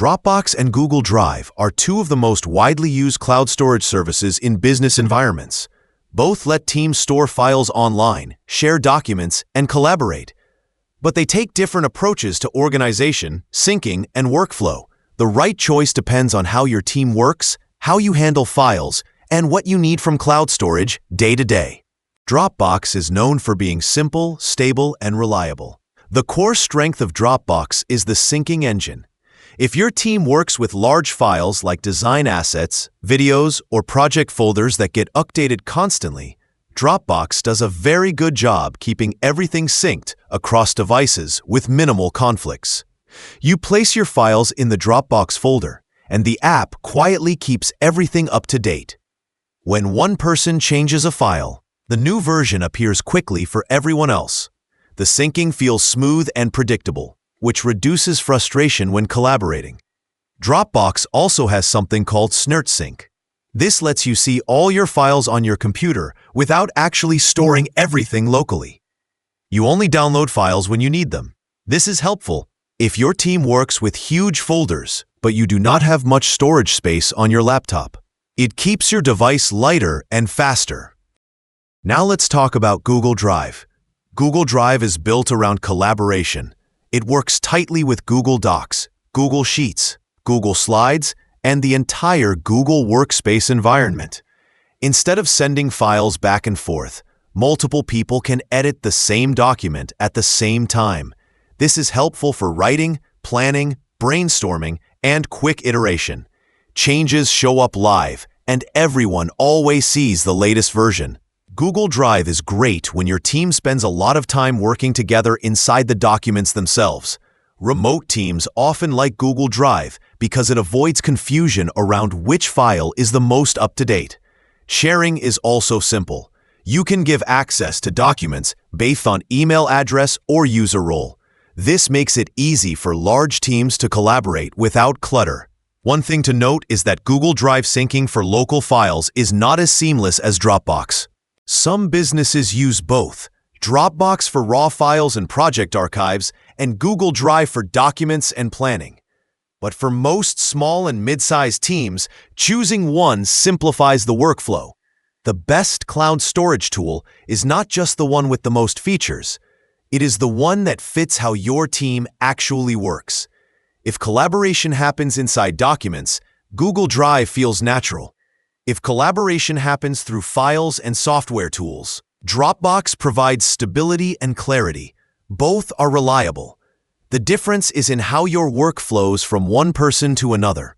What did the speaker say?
Dropbox and Google Drive are two of the most widely used cloud storage services in business environments. Both let teams store files online, share documents, and collaborate. But they take different approaches to organization, syncing, and workflow. The right choice depends on how your team works, how you handle files, and what you need from cloud storage day to day. Dropbox is known for being simple, stable, and reliable. The core strength of Dropbox is the syncing engine. If your team works with large files like design assets, videos, or project folders that get updated constantly, Dropbox does a very good job keeping everything synced across devices with minimal conflicts. You place your files in the Dropbox folder, and the app quietly keeps everything up to date. When one person changes a file, the new version appears quickly for everyone else. The syncing feels smooth and predictable, which reduces frustration when collaborating. Dropbox also has something called SnurtSync. This lets you see all your files on your computer without actually storing everything locally. You only download files when you need them. This is helpful if your team works with huge folders, but you do not have much storage space on your laptop. It keeps your device lighter and faster. Now let's talk about Google Drive. Google Drive is built around collaboration. It works tightly with Google Docs, Google Sheets, Google Slides, and the entire Google Workspace environment. Instead of sending files back and forth, multiple people can edit the same document at the same time. This is helpful for writing, planning, brainstorming, and quick iteration. Changes show up live, and everyone always sees the latest version. Google Drive is great when your team spends a lot of time working together inside the documents themselves. Remote teams often like Google Drive because it avoids confusion around which file is the most up-to-date. Sharing is also simple. You can give access to documents based on email address or user role. This makes it easy for large teams to collaborate without clutter. One thing to note is that Google Drive syncing for local files is not as seamless as Dropbox. Some businesses use both, Dropbox for raw files and project archives, and Google Drive for documents and planning. But for most small and mid-sized teams, choosing one simplifies the workflow. The best cloud storage tool is not just the one with the most features. It is the one that fits how your team actually works. If collaboration happens inside documents, Google Drive feels natural. If collaboration happens through files and software tools, Dropbox provides stability and clarity. Both are reliable. The difference is in how your work flows from one person to another.